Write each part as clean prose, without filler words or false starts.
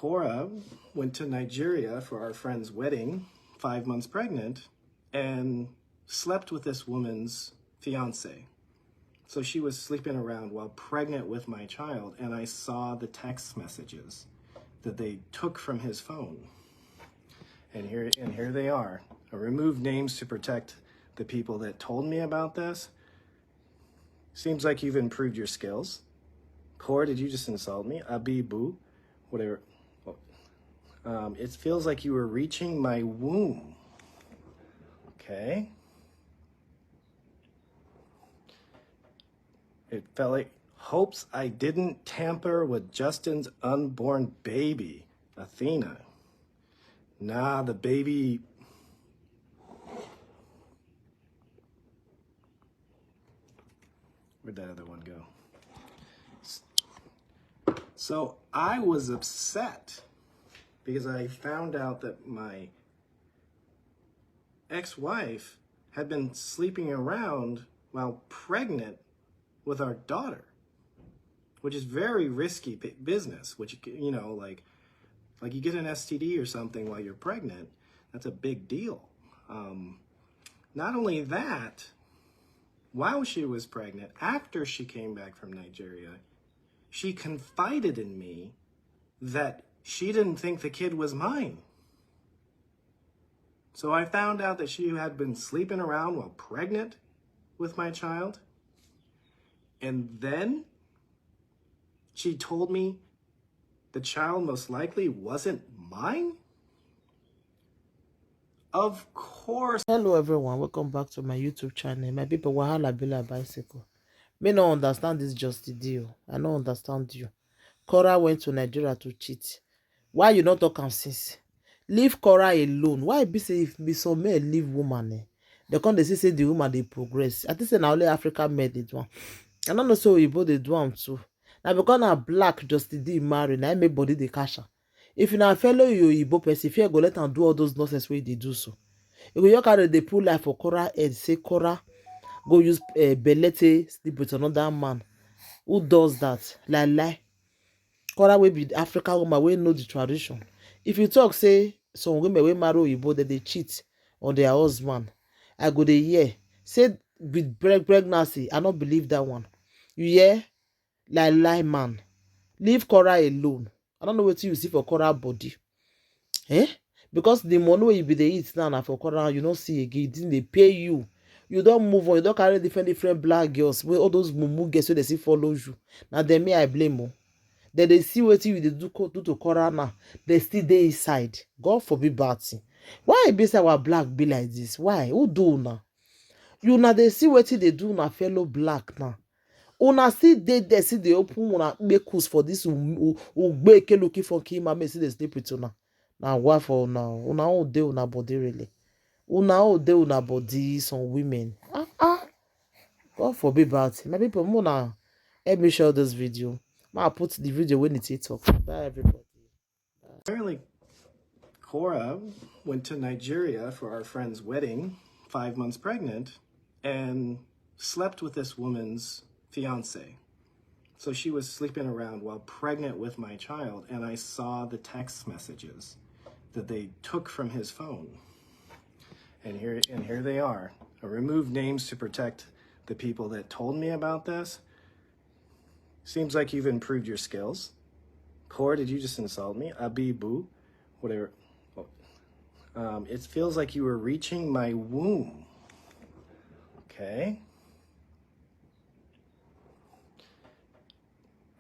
Korra went to Nigeria for our friend's wedding, 5 months pregnant, and slept with this woman's fiance. So she was sleeping around while pregnant with my child, and I saw the text messages that they took from his phone. And here they are. I removed names to protect the people that told me about this. Seems like you've improved your skills. Korra, did you just insult me? Abibu, whatever. It feels like you were reaching my womb. Okay. It felt like hopes I didn't tamper with Justin's unborn baby, Athena. Nah, the baby. Where'd that other one go? So I was upset because I found out that my ex-wife had been sleeping around while pregnant with our daughter, which is very risky business, which, you know, like you get an STD or something while you're pregnant, that's a big deal. Not only that, while she was pregnant, after she came back from Nigeria, she confided in me that she didn't think the kid was mine. So I found out that she had been sleeping around while pregnant with my child. And then she told me the child most likely wasn't mine. Of course. Hello everyone, welcome back to my YouTube channel. My people, wahala be like bicycle. Me no understand this just deal. I no understand you. Korra went to Nigeria to cheat. Why you not talk am since? Leave Korra alone. Why be say if be some men leave woman they come they say the woman they progress. I think say na only African men they do am. I don't know so Oyibo they do am too. Now because na black just did marry, now make body they cash am. If you na fellow Oyibo person, if you go let am do all those nonsense way they do so. You go carry dey put life for Korra head, say Korra go use belle sleep with another man. Who does that? Lie. Korra wey be African woman wey know the tradition. If you talk say some women wey marry Oyibo that they cheat on their husband, I go dey hear. Say with pregnancy, I not believe that one. You hear? Lie man. Leave Korra alone. I don't know what you see for Korra body. Because the money wey you be dey eat now na for Korra, you no see again, it didn't dey pay you. You don move on, you don carry different black girls, wey all those mumu girls wey dey still follow you. Na dem me I blame o. Dem dey see wetin you dey do to Korra now, dey still dey inside. God forbid bad thing. Why e be say our black be like this? Why? Who do una? Una dey see wetin dey do una fellow black now. Una still dey there, still dey open una kpekus for this ugbeke looking for kima, make still dey sleep with una. Na why for una own dey una body really. Una own dey una body some women. God forbid bad thing. My people, una help me share this video. I put the video when it's talk. Bye everybody. Apparently, Korra went to Nigeria for our friend's wedding, 5 months pregnant, and slept with this woman's fiance. So she was sleeping around while pregnant with my child, and I saw the text messages that they took from his phone. And here they are. I removed names to protect the people that told me about this. Seems like you've improved your skills. Korra, did you just insult me? Abibu, whatever. It feels like you were reaching my womb. Okay.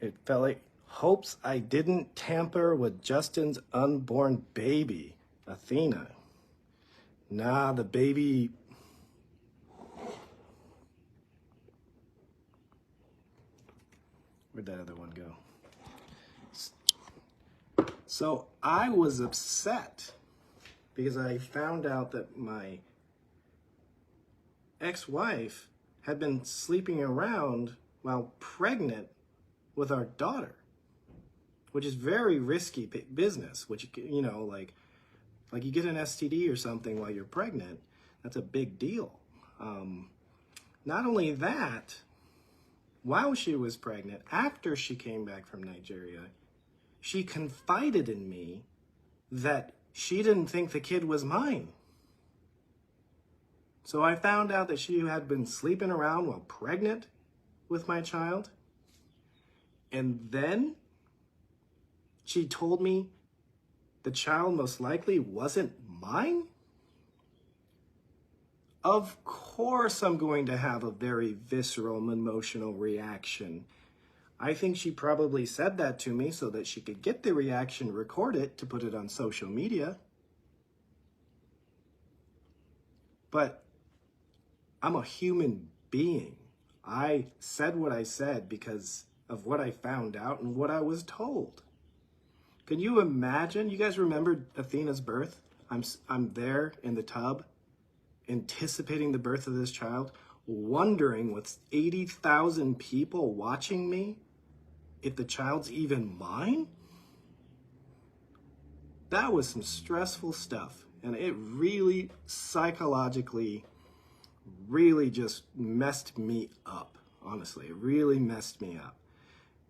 It felt like hopes I didn't tamper with Justin's unborn baby, Athena. Nah, the baby. Where'd that other one go? So I was upset because I found out that my ex-wife had been sleeping around while pregnant with our daughter, which is very risky business, which, you know, like you get an STD or something while you're pregnant, that's a big deal. Not only that, while she was pregnant, after she came back from Nigeria, she confided in me that she didn't think the kid was mine. So I found out that she had been sleeping around while pregnant with my child. And then she told me the child most likely wasn't mine. Of course I'm going to have a very visceral and emotional reaction. I think she probably said that to me so that she could get the reaction, record it to put it on social media. But I'm a human being. I said what I said because of what I found out and what I was told. Can you imagine? You guys remember Athena's birth? I'm there in the tub, anticipating the birth of this child, wondering with 80,000 people watching me if the child's even mine? That was some stressful stuff, and it really psychologically really just messed me up. Honestly, it really messed me up.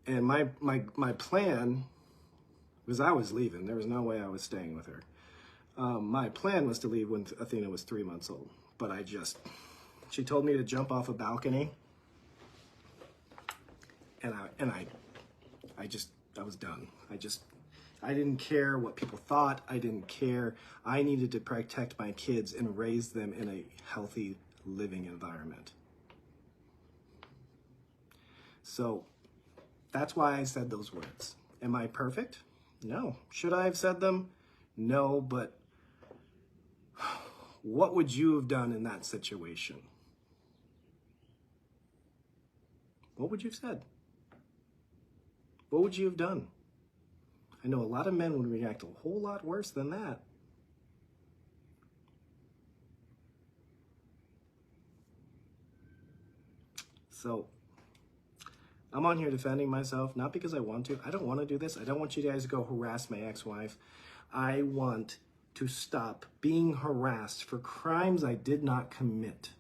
And my plan was I was leaving. There was no way I was staying with her. My plan was to leave when Athena was 3 months old, but she told me to jump off a balcony, and I was done. I didn't care what people thought. I didn't care. I needed to protect my kids and raise them in a healthy living environment. So that's why I said those words. Am I perfect? No. Should I have said them? No, but what would you have done in that situation? What would you have said? What would you have done? I know a lot of men would react a whole lot worse than that. So I'm on here defending myself, not because I want to. I don't want to do this. I don't want you guys to go harass my ex-wife. I want to stop being harassed for crimes I did not commit.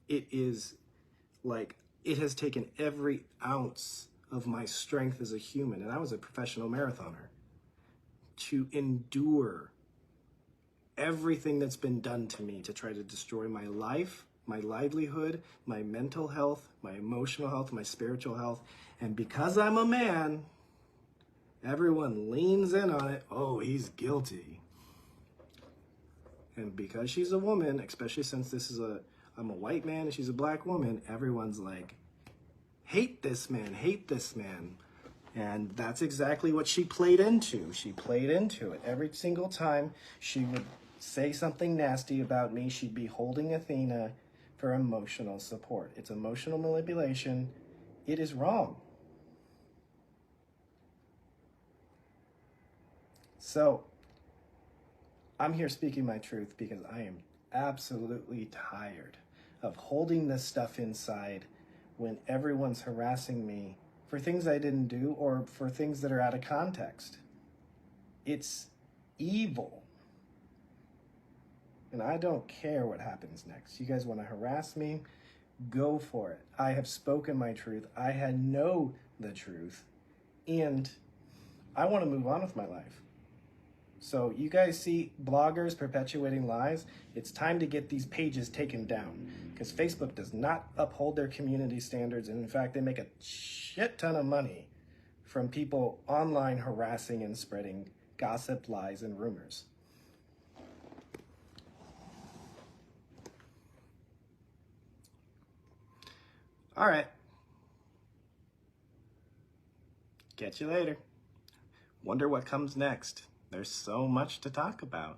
It is like, it has taken every ounce of my strength as a human, and I was a professional marathoner, to endure everything that's been done to me to try to destroy my life, my livelihood, my mental health, my emotional health, my spiritual health. And because I'm a man, everyone leans in on it. Oh, he's guilty. And because she's a woman, especially since I'm a white man and she's a black woman, everyone's like, hate this man, hate this man. And that's exactly what she played into. She played into it. Every single time she would say something nasty about me, she'd be holding Athena for emotional support. It's emotional manipulation. It is wrong. So I'm here speaking my truth because I am absolutely tired of holding this stuff inside when everyone's harassing me for things I didn't do or for things that are out of context. It's evil. And I don't care what happens next. You guys want to harass me? Go for it. I have spoken my truth. I know the truth. And I want to move on with my life. So you guys see bloggers perpetuating lies? It's time to get these pages taken down because Facebook does not uphold their community standards. And in fact, they make a shit ton of money from people online harassing and spreading gossip, lies, and rumors. All right. Catch you later. Wonder what comes next. There's so much to talk about.